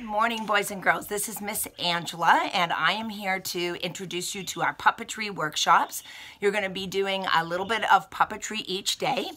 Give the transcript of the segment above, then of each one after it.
morning, boys and girls. This is Miss Angela, and I am here to introduce you to our puppetry workshops. You're going to be doing a little bit of puppetry each day,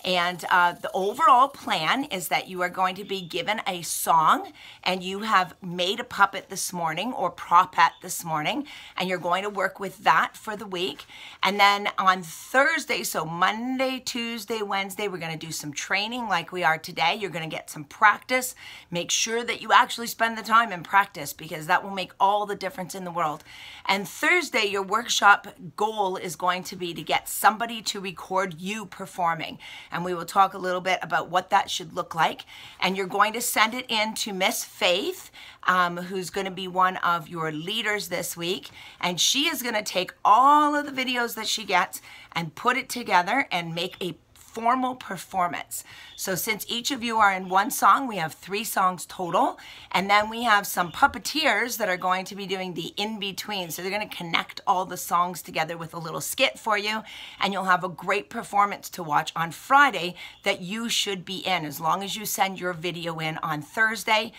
and the overall plan is that you are going to be given a song, and you have made a puppet this morning or propet this morning, and you're going to work with that for the week. And then on Thursday, so Monday, Tuesday, Wednesday, we're going to do some training like we are today. You're going to get some practice. Make sure that you actually spend the time in practice, because that will make all the difference in the world. And Thursday, your workshop goal is going to be to get somebody to record you performing. And we will talk a little bit about what that should look like. And you're going to send it in to Miss Faith, who's going to be one of your leaders this week. And she is going to take all of the videos that she gets and put it together and make a formal performance. So since each of you are in one song, we have 3 songs total, and then we have some puppeteers that are going to be doing the in-between. So they're going to connect all the songs together with a little skit for you, and you'll have a great performance to watch on Friday that you should be in, as long as you send your video in on Thursday.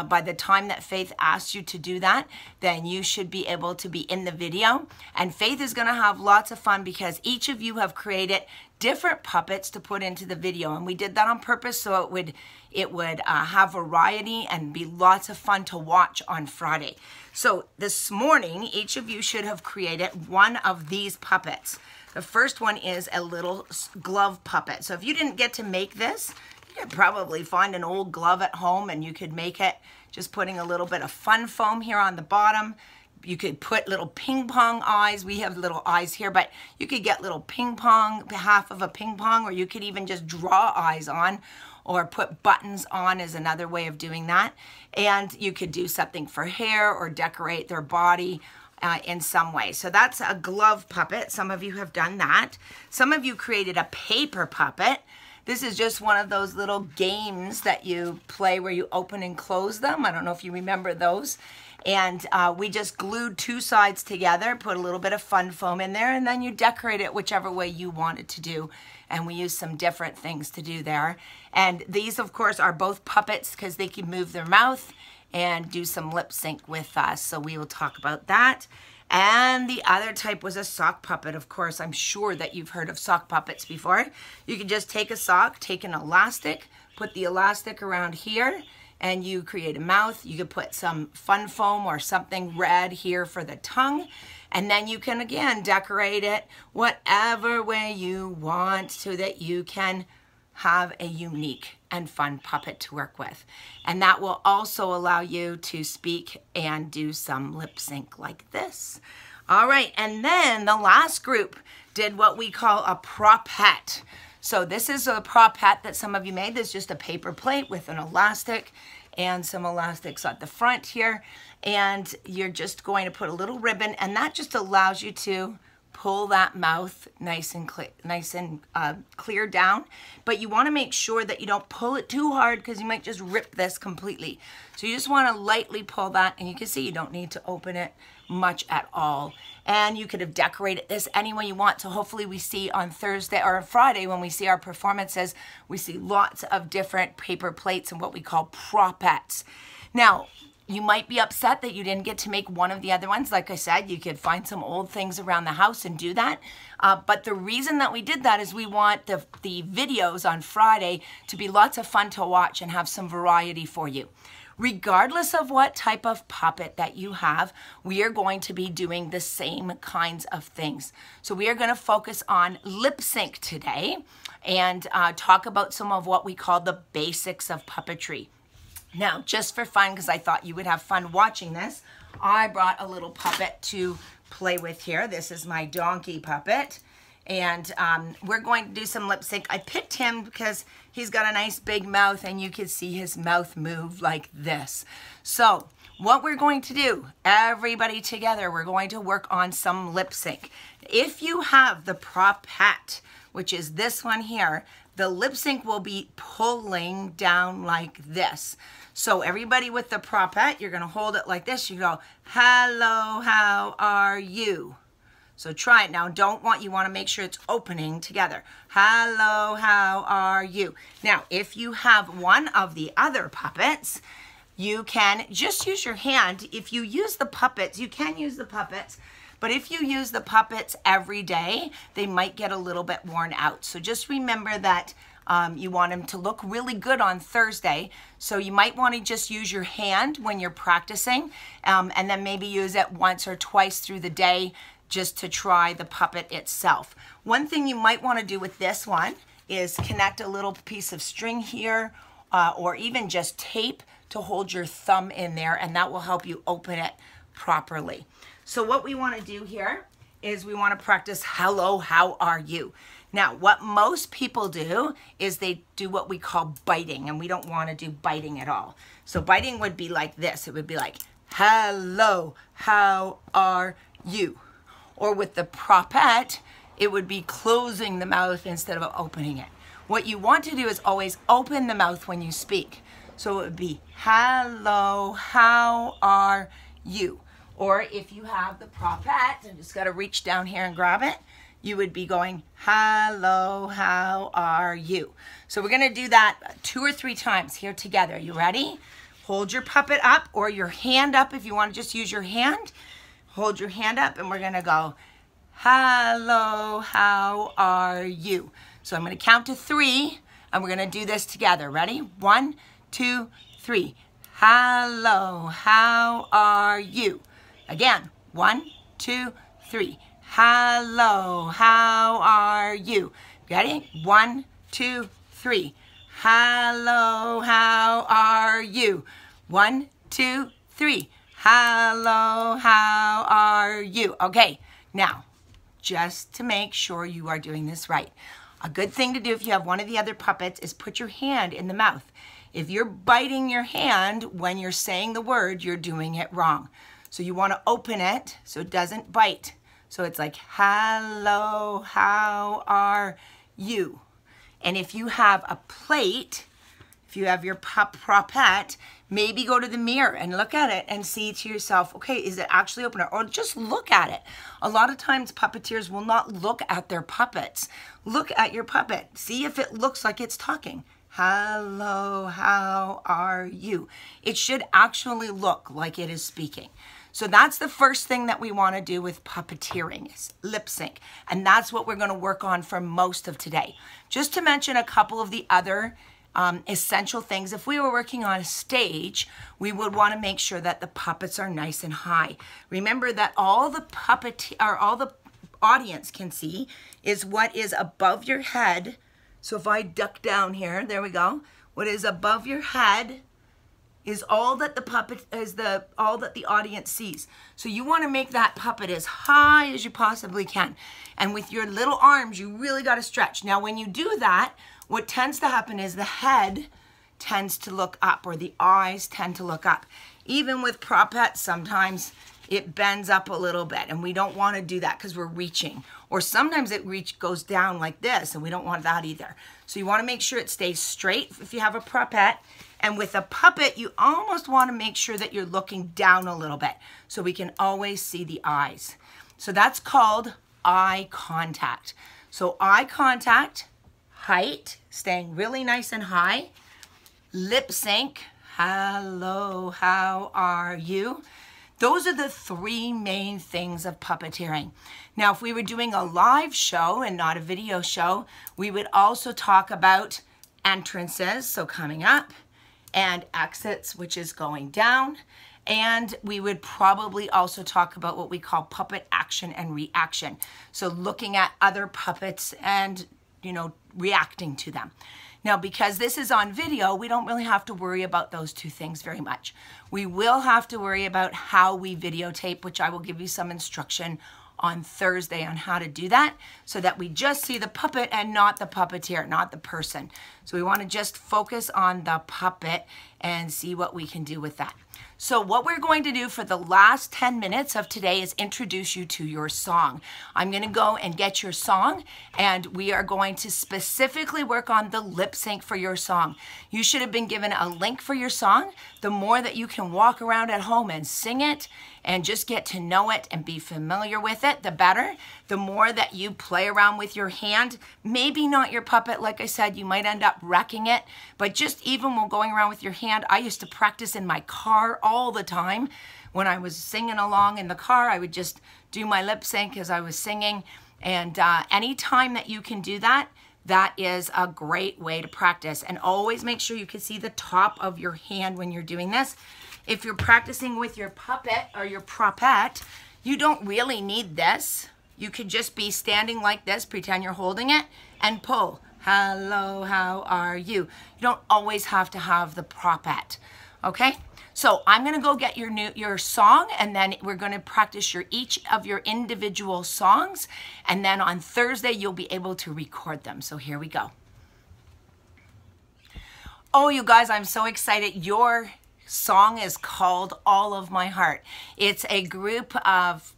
By the time that Faith asks you to do that, then you should be able to be in the video. And Faith is going to have lots of fun because each of you have created different puppets to put into the video, and we did that on purpose so it would have variety and be lots of fun to watch on Friday. So this morning, each of you should have created one of these puppets. The first one is a little glove puppet. So if you didn't get to make this, you could probably find an old glove at home and you could make it just putting a little bit of fun foam here on the bottom. You could put little ping pong eyes. We have little eyes here, but you could get little ping pong, half of a ping pong, or you could even just draw eyes on, or put buttons on is another way of doing that. And you could do something for hair or decorate their body in some way. So that's a glove puppet. Some of you have done that. Some of you created a paper puppet. This is just one of those little games that you play where you open and close them. I don't know if you remember those. And we just glued 2 sides together, put a little bit of fun foam in there, and then you decorate it whichever way you want it to do. And we use some different things to do there. And these, of course, are both puppets because they can move their mouth and do some lip sync with us. So we will talk about that. And the other type was a sock puppet. Of course, I'm sure that you've heard of sock puppets before. You can just take a sock, take an elastic, put the elastic around here, and you create a mouth. You could put some fun foam or something red here for the tongue. And then you can, again, decorate it whatever way you want so that you can have a unique and fun puppet to work with. And that will also allow you to speak and do some lip sync like this. All right, and then the last group did what we call a propet. So this is a propet that some of you made. This is just a paper plate with an elastic and some elastics at the front here. And you're just going to put a little ribbon, and that just allows you to pull that mouth nice and clear down. But you want to make sure that you don't pull it too hard because you might just rip this completely. So you just want to lightly pull that, and you can see you don't need to open it much at all. And you could have decorated this any way you want. So hopefully we see on Thursday or Friday when we see our performances, we see lots of different paper plates and what we call propets. Now, you might be upset that you didn't get to make one of the other ones. Like I said, you could find some old things around the house and do that. But the reason that we did that is we want the videos on Friday to be lots of fun to watch and have some variety for you. Regardless of what type of puppet that you have, we are going to be doing the same kinds of things. So we are going to focus on lip sync today and talk about some of what we call the basics of puppetry. Now, just for fun, because I thought you would have fun watching this, I brought a little puppet to play with here. This is my donkey puppet. And we're going to do some lip sync. I picked him because he's got a nice big mouth and you can see his mouth move like this. So what we're going to do, everybody together, we're going to work on some lip sync. If you have the propet, which is this one here, the lip sync will be pulling down like this. So everybody with the propet, you're going to hold it like this. You go, hello, how are you? So try it now. You want to make sure it's opening together. Hello, how are you? Now, if you have one of the other puppets, you can just use your hand. If you use the puppets, you can use the puppets, but if you use the puppets every day, they might get a little bit worn out. So just remember that you want them to look really good on Thursday. So you might want to just use your hand when you're practicing, and then maybe use it once or twice through the day just to try the puppet itself. One thing you might want to do with this one is connect a little piece of string here, or even just tape to hold your thumb in there, and that will help you open it properly. So what we want to do here is we want to practice hello, how are you? Now, what most people do is they do what we call biting, and we don't want to do biting at all. So biting would be like this. It would be like, hello, how are you? Or with the propet, it would be closing the mouth instead of opening it. What you want to do is always open the mouth when you speak. So it would be, hello, how are you? Or if you have the propet, and just got to reach down here and grab it, you would be going, hello, how are you? So we're going to do that 2 or 3 times here together. You ready? Hold your puppet up or your hand up if you want to just use your hand. Hold your hand up and we're going to go, hello, how are you? So I'm going to count to 3 and we're going to do this together. Ready? 1, 2, 3. Hello, how are you? Again, 1, 2, 3. Hello, how are you? Ready? 1, 2, 3. Hello, how are you? 1, 2, 3. Hello, how are you? Okay, now, just to make sure you are doing this right, a good thing to do if you have one of the other puppets is put your hand in the mouth. If you're biting your hand when you're saying the word, you're doing it wrong. So you want to open it so it doesn't bite. So it's like, hello, how are you? And if you have a plate, if you have your propet, maybe go to the mirror and look at it and see to yourself, okay, is it actually open? Or just look at it. A lot of times puppeteers will not look at their puppets. Look at your puppet. See if it looks like it's talking. Hello, how are you? It should actually look like it is speaking. So that's the first thing that we want to do with puppeteering is lip sync. And that's what we're going to work on for most of today. Just to mention a couple of the other essential things. If we were working on a stage, we would want to make sure that the puppets are nice and high. Remember that all the audience can see is what is above your head. So if I duck down here, there we go. What is above your head is all that all that the audience sees. So you want to make that puppet as high as you possibly can. And with your little arms, you really got to stretch. Now, when you do that, what tends to happen is the head tends to look up or the eyes tend to look up. Even with propets, sometimes it bends up a little bit and we don't want to do that because we're reaching. Or sometimes it goes down like this and we don't want that either. So you want to make sure it stays straight if you have a propet. And with a puppet, you almost want to make sure that you're looking down a little bit so we can always see the eyes. So that's called eye contact. So eye contact, height, staying really nice and high, lip sync, hello, how are you? Those are the 3 main things of puppeteering. Now, if we were doing a live show and not a video show, we would also talk about entrances, so coming up, and exits, which is going down. And we would probably also talk about what we call puppet action and reaction. So looking at other puppets and, you know, reacting to them. Now, because this is on video, we don't really have to worry about those 2 things very much. We will have to worry about how we videotape, which I will give you some instruction on Thursday on how to do that so that we just see the puppet and not the puppeteer, not the person. So we want to just focus on the puppet and see what we can do with that. So what we're going to do for the last 10 minutes of today is introduce you to your song. I'm going to go and get your song, and we are going to specifically work on the lip sync for your song. You should have been given a link for your song. The more that you can walk around at home and sing it and just get to know it and be familiar with it, the better. The more that you play around with your hand, maybe not your puppet, like I said, you might end up up wrecking it. But just even when going around with your hand, I used to practice in my car all the time. When I was singing along in the car, I would just do my lip sync as I was singing. And anytime that you can do that, that is a great way to practice. And always make sure you can see the top of your hand when you're doing this. If you're practicing with your puppet or your propette, you don't really need this. You could just be standing like this, pretend you're holding it, and pull. Hello, how are you? You don't always have to have the propette, okay? So I'm gonna go get your song, and then we're gonna practice each of your individual songs, and then on Thursday you'll be able to record them. So here we go. Oh, you guys, I'm so excited. Your song is called All of My Heart. It's a group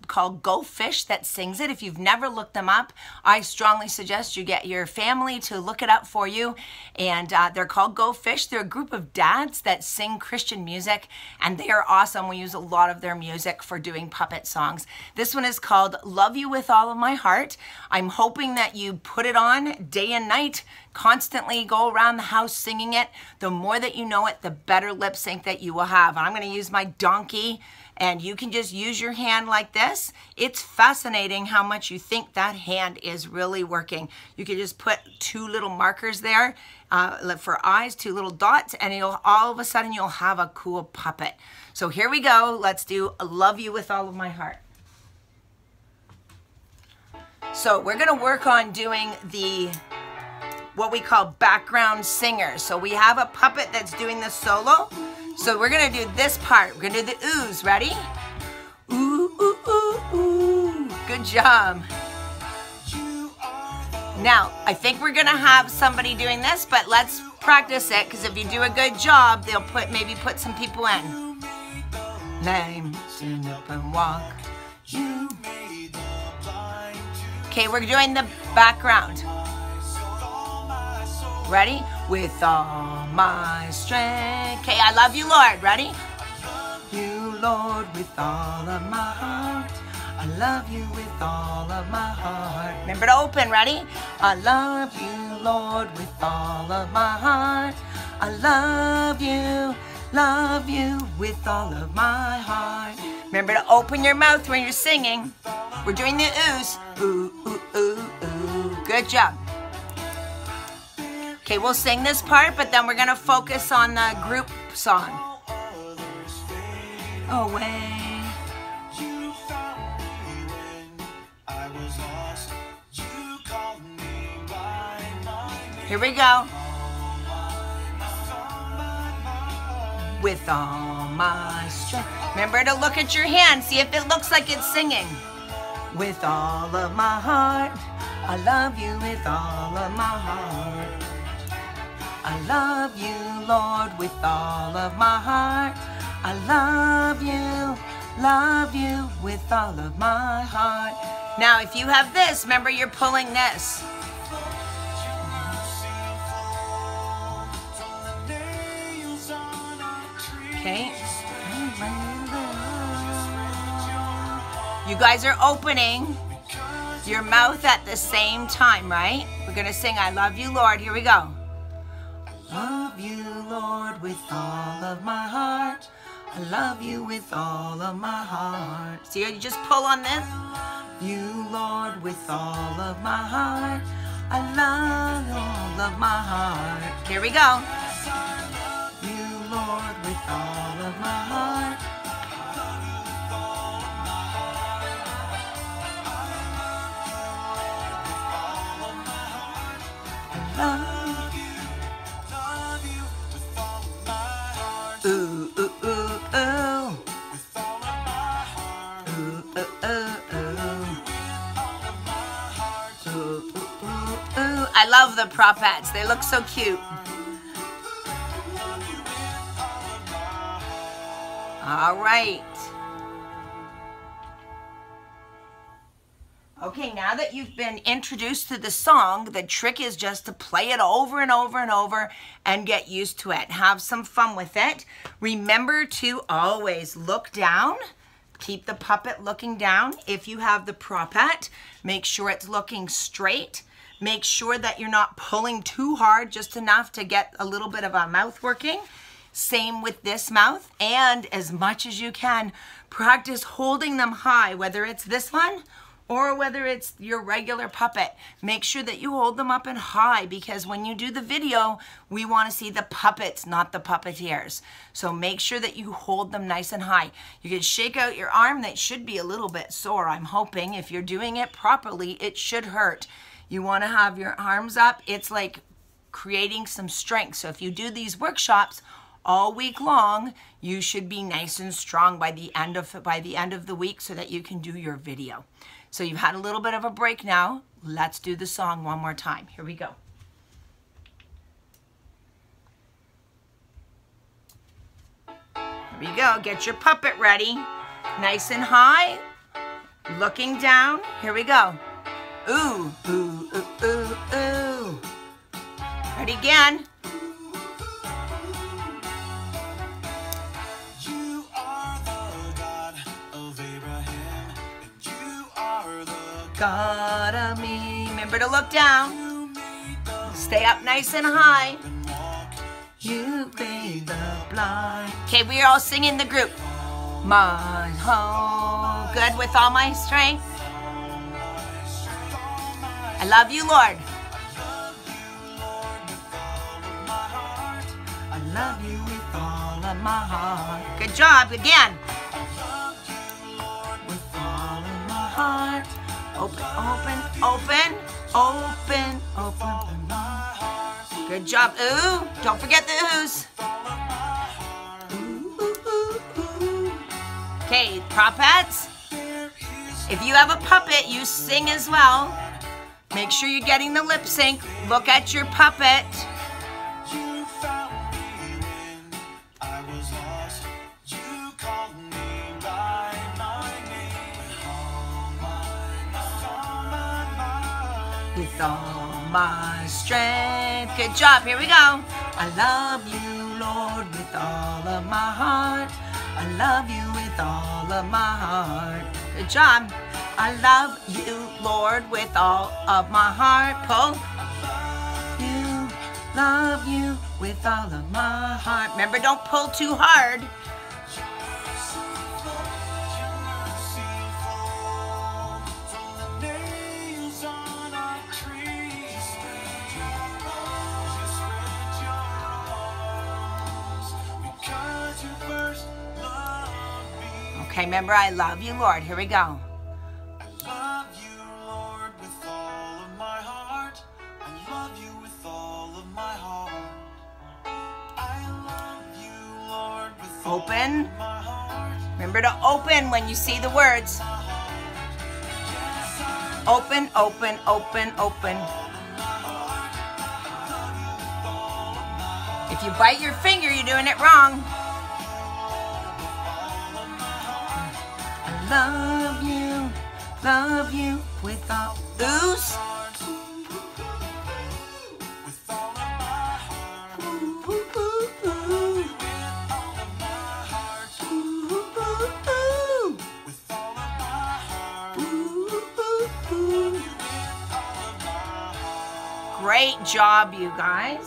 called Go Fish that sings it. If you've never looked them up, I strongly suggest you get your family to look it up for you. And they're called Go Fish. They're a group of dads that sing Christian music, and they are awesome. We use a lot of their music for doing puppet songs. This one is called Love You With All of My Heart. I'm hoping that you put it on day and night, constantly go around the house singing it. The more that you know it, the better lip sync that you will have. And I'm going to use my donkey, and you can just use your hand like this. It's fascinating how much you think that hand is really working. You can just put two little markers there for eyes, two little dots, and all of a sudden you'll have a cool puppet. So here we go. Let's do Love You With All of My Heart. So we're going to work on doing what we call background singers. So we have a puppet that's doing the solo. So we're gonna do this part. We're gonna do the oohs. Ready? Ooh, ooh, ooh, ooh. Good job. Now, I think we're gonna have somebody doing this, but let's practice it, because if you do a good job, they'll maybe put some people in. Let him stand up and walk. Okay, we're doing the background. Ready? With all my strength. Okay, I love you, Lord. Ready? You, Lord, with all of my heart. I love you with all of my heart. Remember to open. Ready? I love you, Lord, with all of my heart. I love you with all of my heart. Remember to open your mouth when you're singing. We're doing the oohs. Ooh, ooh, ooh, ooh. Good job. Okay, we'll sing this part, but then we're gonna focus on the group song. Away. Here we go. With all my strength. Remember to look at your hand, see if it looks like it's singing. With all of my heart, I love you with all of my heart. I love you, Lord, with all of my heart. I love you with all of my heart. Now, if you have this, remember you're pulling this. Okay. You guys are opening your mouth at the same time, right? We're going to sing I Love You, Lord. Here we go. Love you, Lord, with all of my heart. I love you with all of my heart. See, you just pull on this. You, Lord, with all of my heart. I love all of my heart. Here we go. You, Lord, with all of my heart. I love. Ooh, ooh, ooh, ooh. With all of my heart. Ooh, ooh, ooh, ooh. Ooh, ooh, ooh, ooh. I love the propettes. They look so cute. All right. Okay, now that you've been introduced to the song, the trick is just to play it over and over and over and get used to it. Have some fun with it. Remember to always look down. Keep the puppet looking down. If you have the propette, make sure it's looking straight. Make sure that you're not pulling too hard, just enough to get a little bit of a mouth working. Same with this mouth. And as much as you can, practice holding them high, whether it's this one or whether it's your regular puppet. Make sure that you hold them up and high, because when you do the video, we want to see the puppets, not the puppeteers. So make sure that you hold them nice and high. You can shake out your arm. That should be a little bit sore, I'm hoping. If you're doing it properly, it should hurt. You want to have your arms up. It's like creating some strength. So if you do these workshops all week long, you should be nice and strong by the end of the week, so that you can do your video. So you've had a little bit of a break now. Let's do the song one more time. Here we go. Here we go. Get your puppet ready. Nice and high. Looking down. Here we go. Ooh, ooh, ooh, ooh, ooh. Ready again. God of me. Remember to look down. Stay up nice and high. You made the blind. Okay, we are all singing the group. My home. Good. With all my strength. I love you, Lord. I love you with all of my heart. Good job. Again. With all of my heart. Open, open, open, open, open. Good job. Ooh, don't forget the oohs. Ooh, ooh, ooh, ooh. Okay, propettes. If you have a puppet, you sing as well. Make sure you're getting the lip sync. Look at your puppet. With all my strength. Good job. Here we go. I love you, Lord, with all of my heart. I love you with all of my heart. Good job. I love you, Lord, with all of my heart. Pull. Love you with all of my heart. Remember, don't pull too hard. Okay, remember, I love you, Lord. Here we go. I love you, Lord, with all of my heart. I love you with all of my heart. I love you, Lord, with Open. all of my heart. Remember to open when you see the words. Open, open, open, open. If you bite your finger, you're doing it wrong. Love you with all oohs. With all of my heart. Ooh, ooh, ooh, ooh. With all of my heart. Ooh, ooh, ooh. With all of my heart. Ooh, ooh, ooh. With all of my heart. Great job, you guys.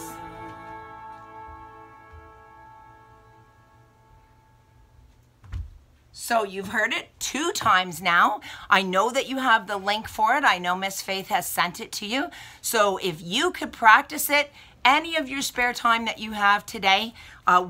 So you've heard it 2 times now. I know that you have the link for it. I know Miss Faith has sent it to you. So if you could practice it any of your spare time that you have today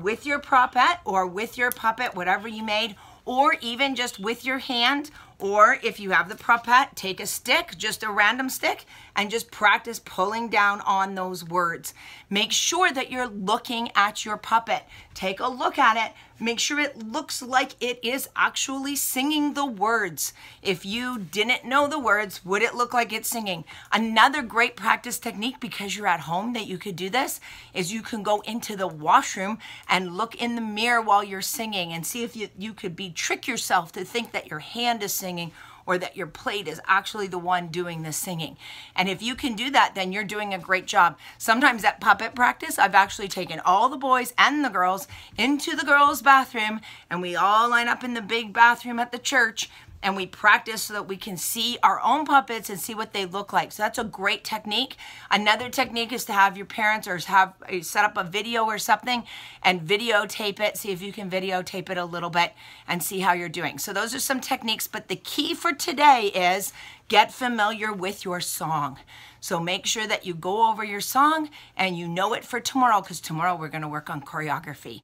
with your propet or with your puppet, whatever you made, or even just with your hand, or if you have the propet, take a stick, just a random stick, and just practice pulling down on those words. Make sure that you're looking at your puppet. Take a look at it. Make sure it looks like it is actually singing the words. If you didn't know the words, would it look like it's singing? Another great practice technique, because you're at home, that you could do this, is you can go into the washroom and look in the mirror while you're singing and see if you could trick yourself to think that your hand is singing or that your plate is actually the one doing the singing. And if you can do that, then you're doing a great job. Sometimes at puppet practice, I've actually taken all the boys and the girls into the girls' bathroom, and we all line up in the big bathroom at the church, and we practice so that we can see our own puppets and see what they look like. So that's a great technique. Another technique is to have your parents or set up a video or something and videotape it. See if you can videotape it a little bit and see how you're doing. So those are some techniques, but the key for today is get familiar with your song. So make sure that you go over your song and you know it for tomorrow, because tomorrow we're going to work on choreography.